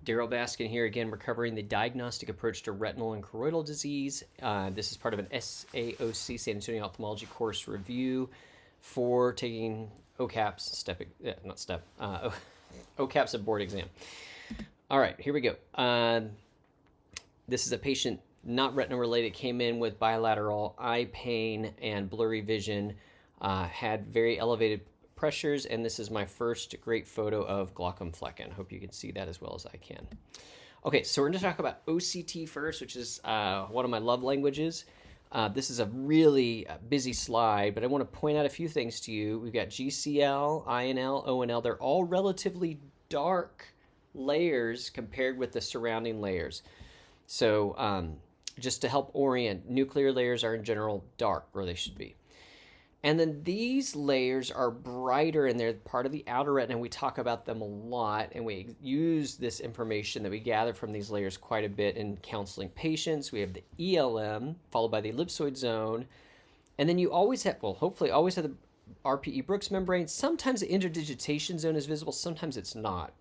Daryl Baskin here again. We're covering the diagnostic approach to retinal and choroidal disease. This is part of an SAOC, San Antonio Ophthalmology course review for taking OKAP's OKAP's a board exam. All right, here we go. This is a patient not retina related, came in with bilateral eye pain and blurry vision, had very elevated pressures, and this is my first great photo of glaucom flecken. Hope you can see that as well as I can. Okay, so we're going to talk about OCT first, which is one of my love languages. This is a really busy slide, but I want to point out a few things to you. We've got GCL, INL, ONL. They're all relatively dark layers compared with the surrounding layers. So just to help orient, nuclear layers are in general dark, where they should be. And then these layers are brighter, and they're part of the outer retina, and we talk about them a lot, and we use this information that we gather from these layers quite a bit in counseling patients. We have the ELM, followed by the ellipsoid zone, and then you always have, well, hopefully always have the RPE Brooks membrane. Sometimes the interdigitation zone is visible, sometimes it's not.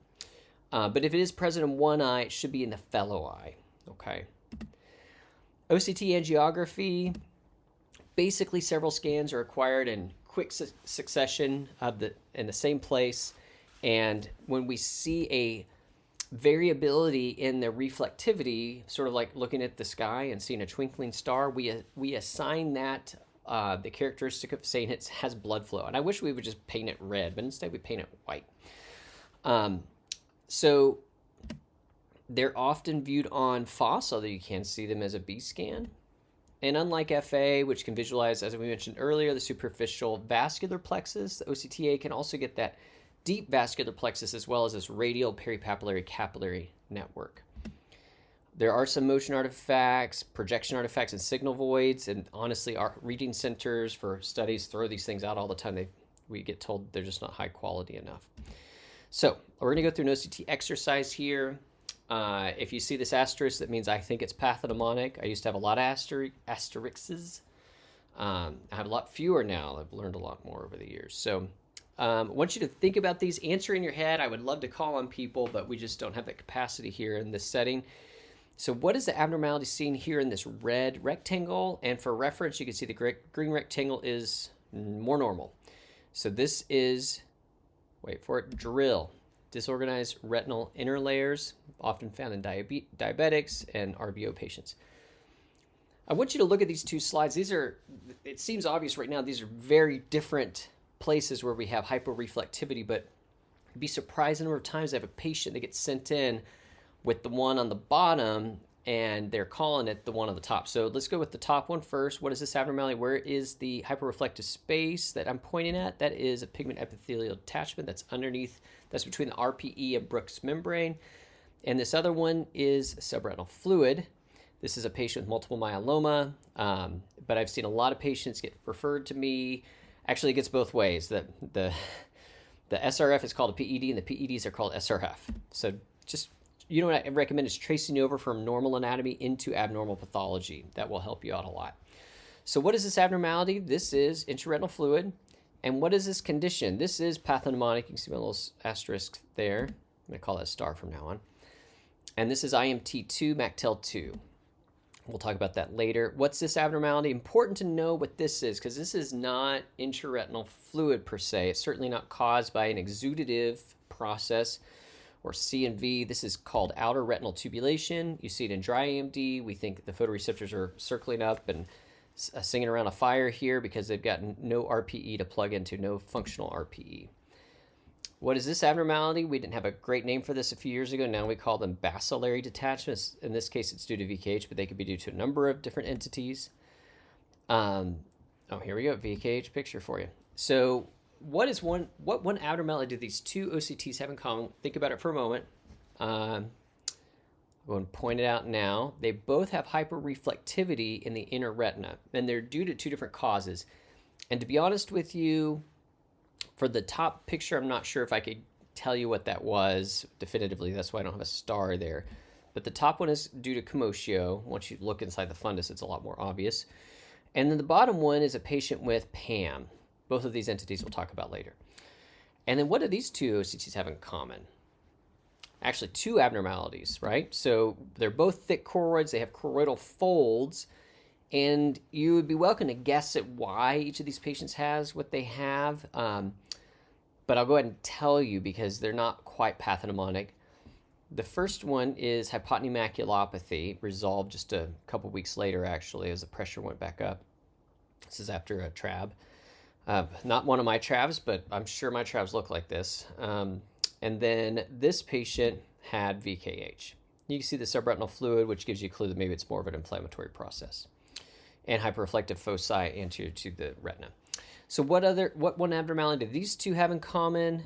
But if it is present in one eye, it should be in the fellow eye, okay? OCT angiography. Basically, several scans are acquired in quick succession in the same place. And when we see a variability in the reflectivity, sort of like looking at the sky and seeing a twinkling star, we assign that the characteristic of saying it has blood flow. And I wish we would just paint it red, but instead we paint it white. So they're often viewed on FOSS, although you can see them as a B scan. And unlike FA, which can visualize, as we mentioned earlier, the superficial vascular plexus, the OCTA can also get that deep vascular plexus as well as this radial peripapillary capillary network. There are some motion artifacts, projection artifacts, and signal voids, and honestly, our reading centers for studies throw these things out all the time. We get told they're just not high quality enough. So we're going to go through an OCT exercise here. If you see this asterisk, that means I think it's pathognomonic. I used to have a lot of asterisks. I have a lot fewer now. I've learned a lot more over the years. So I want you to think about these, answer in your head. I would love to call on people, but we just don't have that capacity here in this setting. So what is the abnormality seen here in this red rectangle? And for reference, you can see the green rectangle is more normal. So this is, wait for it, drill. Disorganized retinal inner layers, often found in diabetics and RBO patients. I want you to look at these two slides. These are, it seems obvious right now, these are very different places where we have hyporeflectivity, but you'd be surprised the number of times I have a patient that gets sent in with the one on the bottom and they're calling it the one on the top. So let's go with the top one first. What is this abnormality? Where is the hyperreflective space that I'm pointing at? That is a pigment epithelial detachment that's underneath, that's between the RPE and Brooks membrane. And this other one is subretinal fluid. This is a patient with multiple myeloma, but I've seen a lot of patients get referred to me. Actually, it gets both ways. The SRF is called a PED and the PEDs are called SRF. So just, you know what I recommend is tracing you over from normal anatomy into abnormal pathology. That will help you out a lot. So what is this abnormality? This is intraretinal fluid. And what is this condition? This is pathognomonic. You can see my little asterisk there. I'm going to call that a star from now on. And this is IMT2, MACTEL2. We'll talk about that later. What's this abnormality? Important to know what this is, because this is not intraretinal fluid per se. It's certainly not caused by an exudative process or CNV. This is called outer retinal tubulation. You see it in dry AMD. We think the photoreceptors are circling up and singing around a fire here because they've got no RPE to plug into, no functional RPE. What is this abnormality? We didn't have a great name for this a few years ago. Now we call them bacillary detachments. In this case, it's due to VKH, but they could be due to a number of different entities. Oh, here we go, VKH picture for you. So what one abnormality do these two OCTs have in common? Think about it for a moment. I'm going to point it out now. They both have hyperreflectivity in the inner retina, and they're due to two different causes. And to be honest with you, for the top picture, I'm not sure if I could tell you what that was definitively. That's why I don't have a star there. But the top one is due to commotio. Once you look inside the fundus, it's a lot more obvious. And then the bottom one is a patient with PAM. Both of these entities we'll talk about later. And then what do these two OCTs have in common? actually two abnormalities, right? So they're both thick choroids. They have choroidal folds. And you would be welcome to guess at why each of these patients has what they have. But I'll go ahead and tell you because they're not quite pathognomonic. The first one is hypotony maculopathy, resolved just a couple weeks later, actually, as the pressure went back up. This is after a trab. Not one of my travs, but I'm sure my travs look like this. And then this patient had VKH. You can see the subretinal fluid, which gives you a clue that maybe it's more of an inflammatory process. And hyperreflective foci anterior to the retina. So what one abnormality do these two have in common?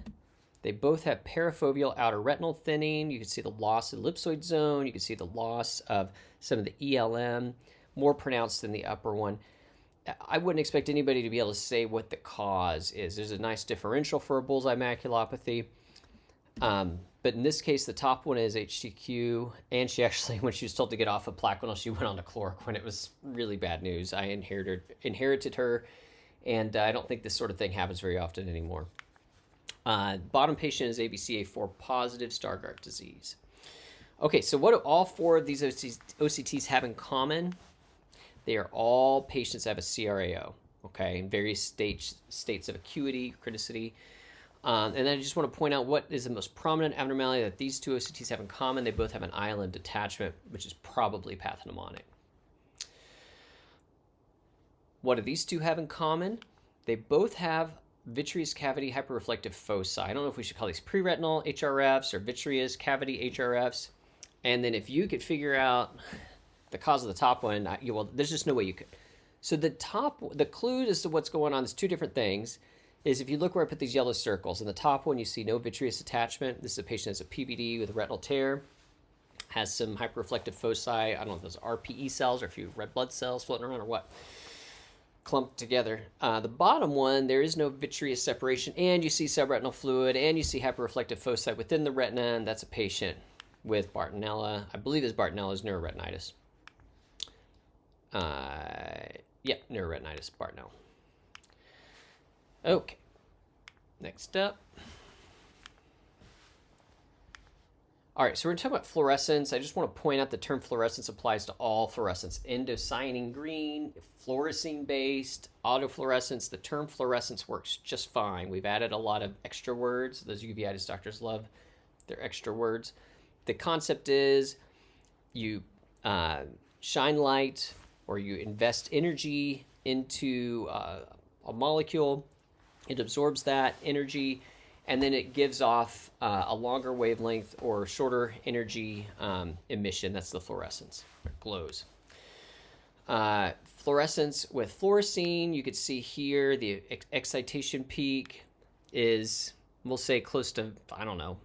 They both have parafoveal outer retinal thinning. You can see the loss of the ellipsoid zone. You can see the loss of some of the ELM, more pronounced than the upper one. I wouldn't expect anybody to be able to say what the cause is. There's a nice differential for a bullseye maculopathy. But in this case, the top one is HTQ, and she actually, when she was told to get off of Plaquenil, she went on to chloroquine. It was really bad news. I inherited her, and I don't think this sort of thing happens very often anymore. Bottom patient is ABCA4 positive Stargardt disease. Okay, so what do all four of these OCTs have in common? They are all patients that have a CRAO, okay, in various states of acuity, criticity. And then I just want to point out what is the most prominent abnormality that these two OCTs have in common. They both have an island detachment, which is probably pathognomonic. What do these two have in common? They both have vitreous cavity hyperreflective foci. I don't know if we should call these preretinal HRFs or vitreous cavity HRFs. And then if you could figure out the cause of the top one, well, there's just no way you could. So the clue as to what's going on is two different things. Is if you look where I put these yellow circles, in the top one you see no vitreous attachment. This is a patient that has a PVD with a retinal tear, has some hyperreflective foci. I don't know if those are RPE cells or if you have red blood cells floating around or what, clumped together. The bottom one, there is no vitreous separation, and you see subretinal fluid, and you see hyperreflective foci within the retina, and that's a patient with Bartonella. I believe it's Bartonella's neuroretinitis. Yeah, neuroretinitis, Bartonella. Okay, next up. All right, so we're going to talk about fluorescence. I just want to point out the term fluorescence applies to all fluorescence. Indocyanine green, Fluorescein-based, autofluorescence. The term fluorescence works just fine. We've added a lot of extra words. Those uveitis doctors love their extra words. The concept is you shine light or you invest energy into a molecule. It absorbs that energy, and then it gives off a longer wavelength or shorter energy emission. That's the fluorescence. It glows. Fluorescence with Fluorescein, you could see here the excitation peak is, we'll say, close to, I don't know,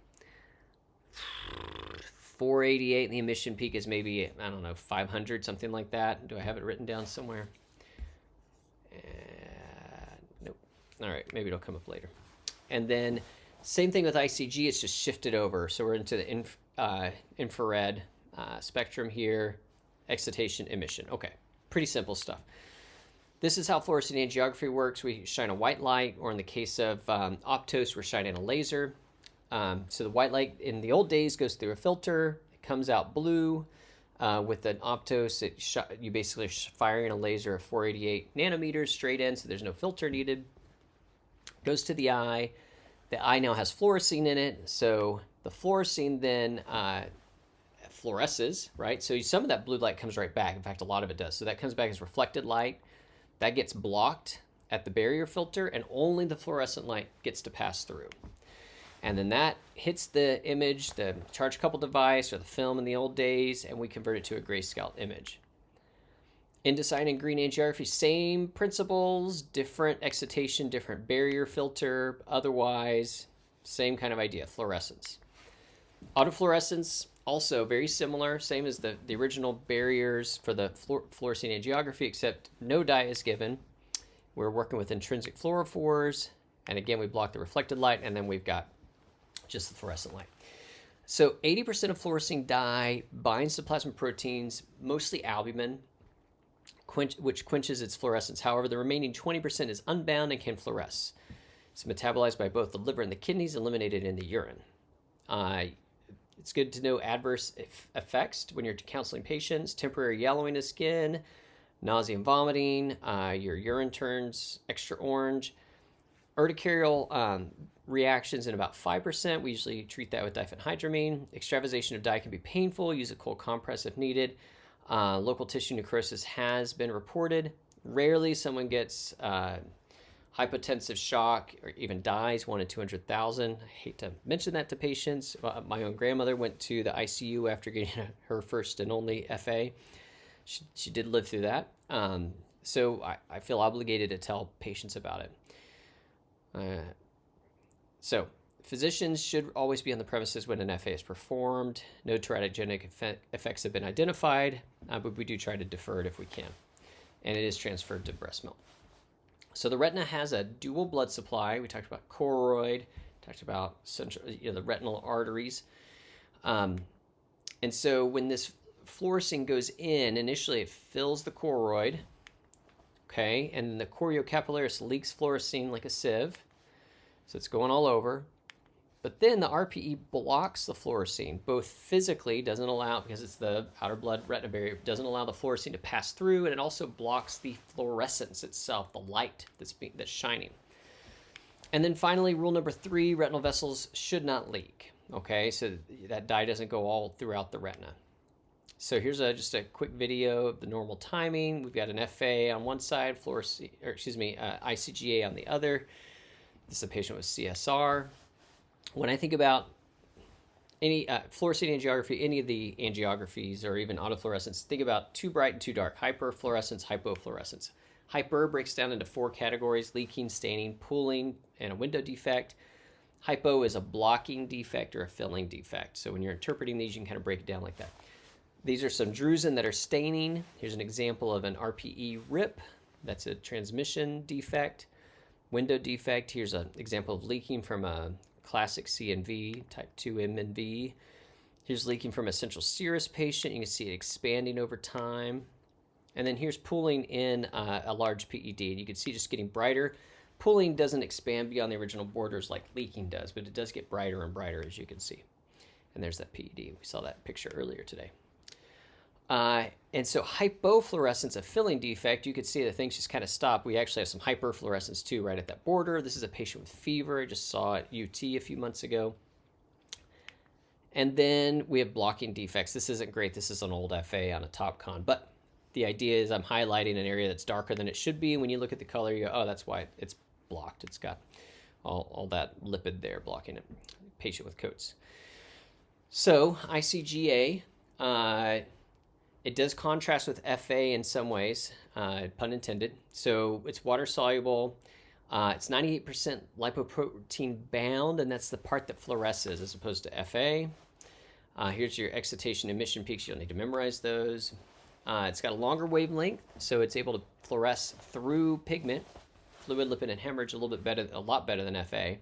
488, and the emission peak is maybe, I don't know, 500, something like that. Do I have it written down somewhere? Nope. All right, maybe it'll come up later. And then same thing with ICG, it's just shifted over. So we're into the infrared spectrum here, excitation, emission. Okay, pretty simple stuff. This is how fluorescein angiography works. We shine a white light, or in the case of Optos, we're shining a laser. So the white light in the old days goes through a filter. It comes out blue. With an Optos, you basically firing a laser of 488 nanometers straight in, so there's no filter needed. Goes to the eye. The eye now has fluorescein in it, so the fluorescein then fluoresces, right? So some of that blue light comes right back. In fact, a lot of it does. So that comes back as reflected light. That gets blocked at the barrier filter, and only the fluorescent light gets to pass through. And then that hits the image, the charge coupled device or the film in the old days, and we convert it to a grayscale image. Indocyanine green angiography, same principles, different excitation, different barrier filter, otherwise, same kind of idea, fluorescence. Autofluorescence, also very similar, same as the original barriers for the fluorescein angiography, except no dye is given. We're working with intrinsic fluorophores, and again, we block the reflected light, and then we've got just the fluorescent light. So 80% of fluorescein dye binds to plasma proteins, mostly albumin, which quenches its fluorescence. However, the remaining 20% is unbound and can fluoresce. It's metabolized by both the liver and the kidneys, eliminated in the urine. It's good to know adverse effects when you're counseling patients: temporary yellowing of skin, nausea and vomiting, your urine turns extra orange, urticarial reactions in about 5%. We usually treat that with diphenhydramine. Extravasation of dye can be painful. Use a cold compress if needed. Local tissue necrosis has been reported. Rarely someone gets hypotensive shock or even dies, 1 in 200,000. I hate to mention that to patients. My own grandmother went to the ICU after getting her first and only FA. She did live through that. So I feel obligated to tell patients about it. So physicians should always be on the premises when an FA is performed. No teratogenic effects have been identified, but we do try to defer it if we can. And it is transferred to breast milk. So the retina has a dual blood supply. We talked about choroid, talked about central, the retinal arteries. And so when this fluorescein goes in, initially it fills the choroid, okay, and the choriocapillaris leaks fluorescein like a sieve. So it's going all over. But then the RPE blocks the fluorescein, both physically, doesn't allow, because it's the outer blood retina barrier, doesn't allow the fluorescein to pass through, and it also blocks the fluorescence itself, the light that's shining. And then finally, rule number 3, retinal vessels should not leak. Okay, so that dye doesn't go all throughout the retina. So here's just a quick video of the normal timing. We've got an FA on one side, ICGA on the other. This is a patient with CSR. When I think about any fluorescein angiography, any of the angiographies or even autofluorescence, think about too bright and too dark: hyperfluorescence, hypofluorescence. Hyper breaks down into 4 categories: leaking, staining, pooling, and a window defect. Hypo is a blocking defect or a filling defect. So when you're interpreting these, you can kind of break it down like that. These are some drusen that are staining. Here's an example of an RPE rip. That's a transmission defect. Window defect. Here's an example of leaking from a classic CNV, type 2 MNV. Here's leaking from a central serous patient. You can see it expanding over time. And then here's pooling in a large PED. And you can see just getting brighter. Pooling doesn't expand beyond the original borders like leaking does, but it does get brighter and brighter, as you can see. And there's that PED. We saw that picture earlier today. And so hypofluorescence, a filling defect, you could see that things just kind of stop. We actually have some hyperfluorescence too right at that border. This is a patient with fever. I just saw at UT a few months ago. And then we have blocking defects. This isn't great. This is an old FA on a top con. But the idea is I'm highlighting an area that's darker than it should be. And when you look at the color, you go, oh, that's why it's blocked. It's got all that lipid there blocking it. Patient with coats. So ICGA, it does contrast with FA in some ways, pun intended. So it's water soluble. It's 98% lipoprotein bound, and that's the part that fluoresces as opposed to FA. Here's your excitation emission peaks. You'll need to memorize those. It's got a longer wavelength, so it's able to fluoresce through pigment, fluid, lipid, and hemorrhage a lot better than FA.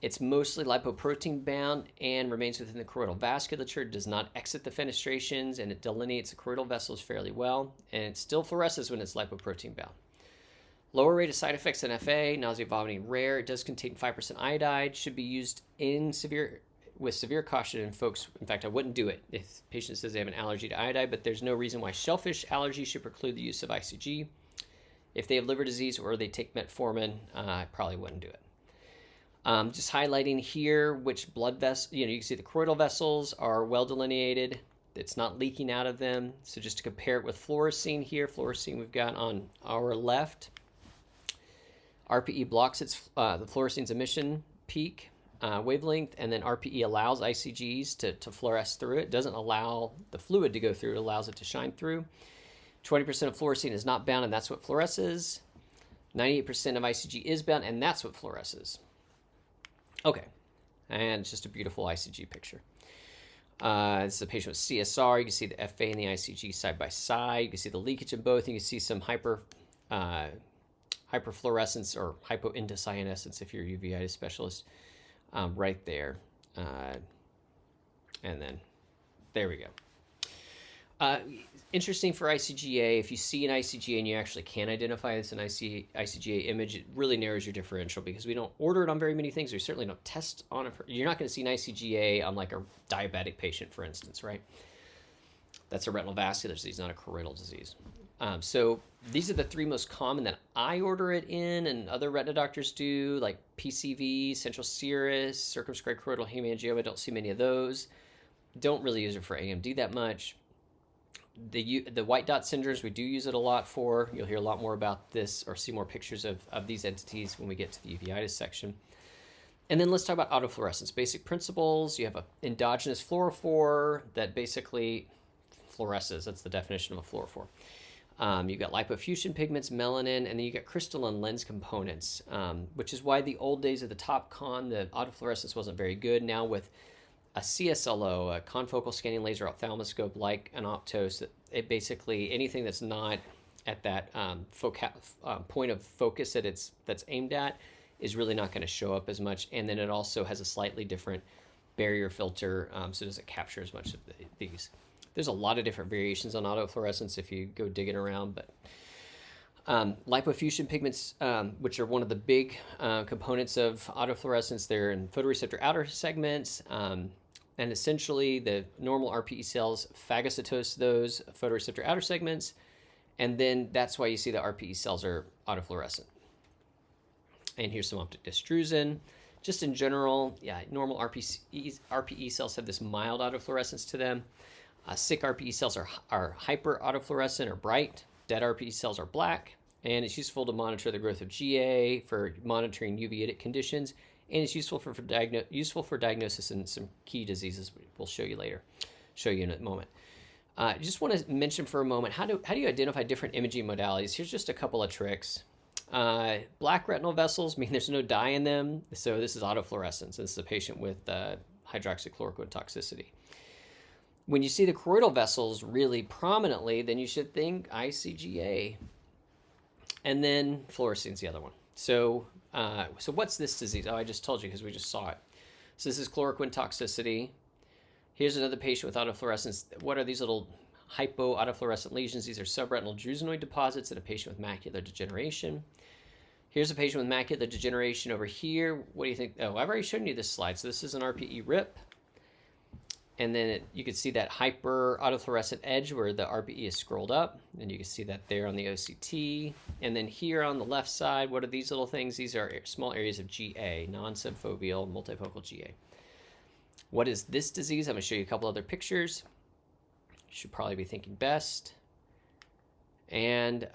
It's mostly lipoprotein bound and remains within the choroidal vasculature, does not exit the fenestrations, and it delineates the choroidal vessels fairly well, and it still fluoresces when it's lipoprotein bound. Lower rate of side effects than FA, nausea, vomiting, rare. It does contain 5% iodide, should be used with severe caution in folks. In fact, I wouldn't do it if the patient says they have an allergy to iodide, but there's no reason why shellfish allergy should preclude the use of ICG. If they have liver disease or they take metformin, I probably wouldn't do it. Just highlighting here which blood vessels, you can see the choroidal vessels are well delineated. It's not leaking out of them. So just to compare it with fluorescein here, fluorescein we've got on our left. RPE blocks the fluorescein's emission peak wavelength, and then RPE allows ICGs to fluoresce through it. It doesn't allow the fluid to go through, it allows it to shine through. 20% of fluorescein is not bound, and that's what fluoresces. 98% of ICG is bound, and that's what fluoresces. Okay, and it's just a beautiful ICG picture. This is a patient with CSR. You can see the FA and the ICG side by side. You can see the leakage in both. You can see some hyperfluorescence or hypoindocyanescence if you're a uveitis specialist right there. And then there we go. Uh, Interesting for ICGA, if you see an ICGA and you actually can identify it's an ICGA image, it really narrows your differential because we don't order it on very many things. We certainly don't test on it. You're not going to see an ICGA on like a diabetic patient, for instance, right? That's a retinal vascular disease, not a choroidal disease. So these are the three most common that I order it in and other retina doctors do, like PCV, central serous, circumscribed choroidal hemangioma. I don't see many of those. Don't really use it for AMD that much. The white dot syndromes, we do use it a lot for. You'll hear a lot more about this or see more pictures of these entities when we get to the uveitis section. And then let's talk about autofluorescence. Basic principles. You have an endogenous fluorophore that basically fluoresces. That's the definition of a fluorophore. You've got lipofuscin pigments, melanin, and then you got crystalline lens components, which is why the old days of the TopCon, the autofluorescence wasn't very good. Now with a CSLO, a confocal scanning laser ophthalmoscope like an Optos, it basically anything that's not at that point of focus that's aimed at is really not going to show up as much. And then it also has a slightly different barrier filter, so it doesn't capture as much of these. There's a lot of different variations on autofluorescence if you go digging around, but lipofuscin pigments, which are one of the big components of autofluorescence, they're in photoreceptor outer segments, and essentially the normal RPE cells phagocytose those photoreceptor outer segments, and then that's why you see the RPE cells are autofluorescent. And here's some optic dystrusin. Just in general, yeah, normal RPE cells have this mild autofluorescence to them. Sick RPE cells are hyper autofluorescent or bright. Dead RPE cells are black. And it's useful to monitor the growth of GA for monitoring uveitic conditions. And it's useful for diagnosis in some key diseases we'll show you in a moment. I just want to mention for a moment, how do you identify different imaging modalities? Here's just a couple of tricks. Black retinal vessels mean there's no dye in them, so this is autofluorescence. This is a patient with hydroxychloroquine toxicity. When you see the choroidal vessels really prominently, then you should think ICGA. And then fluorescein is the other one. So what's this disease? Oh, I just told you because we just saw it. So this is chloroquine toxicity. Here's another patient with autofluorescence. What are these little hypoautofluorescent lesions? These are subretinal drusenoid deposits in a patient with macular degeneration. Here's a patient with macular degeneration over here. What do you think? Oh, I've already shown you this slide. So this is an RPE rip. And then you can see that hyper autofluorescent edge where the RPE is scrolled up. And you can see that there on the OCT. And then here on the left side, what are these little things? These are small areas of GA, non-subfoveal multifocal GA. What is this disease? I'm going to show you a couple other pictures. You should probably be thinking best. And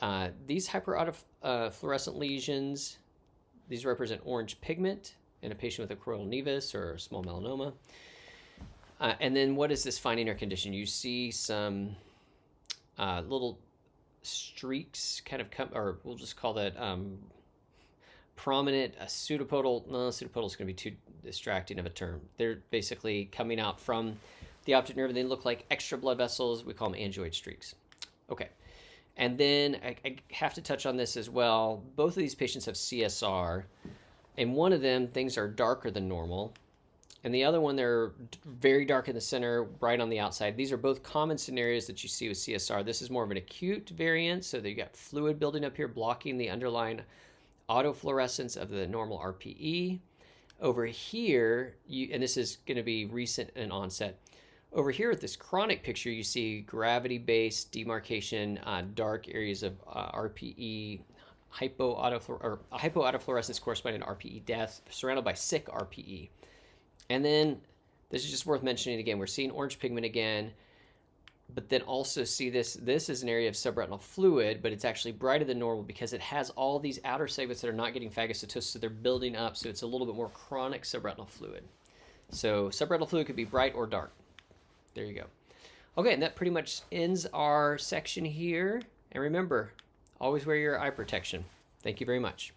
these hyper-autofluorescent lesions, these represent orange pigment in a patient with a choroidal nevus or a small melanoma. And then what is this finding or condition? You see some little streaks kind of come, or we'll just call that prominent pseudopodal. No, pseudopodal is going to be too distracting of a term. They're basically coming out from the optic nerve, and they look like extra blood vessels. We call them angioid streaks. Okay. And then I have to touch on this as well. Both of these patients have CSR. And one of them, things are darker than normal. And the other one, they're very dark in the center, bright on the outside. These are both common scenarios that you see with CSR. This is more of an acute variant, so that you got fluid building up here, blocking the underlying autofluorescence of the normal RPE. Over here, and this is going to be recent in onset. Over here with this chronic picture, you see gravity-based demarcation, dark areas of RPE, hypoautofluorescence corresponding to RPE death, surrounded by sick RPE. And then, this is just worth mentioning again, we're seeing orange pigment again, but then also see this is an area of subretinal fluid, but it's actually brighter than normal because it has all these outer segments that are not getting phagocytosed, so they're building up, so it's a little bit more chronic subretinal fluid. So subretinal fluid could be bright or dark. There you go. Okay, and that pretty much ends our section here. And remember, always wear your eye protection. Thank you very much.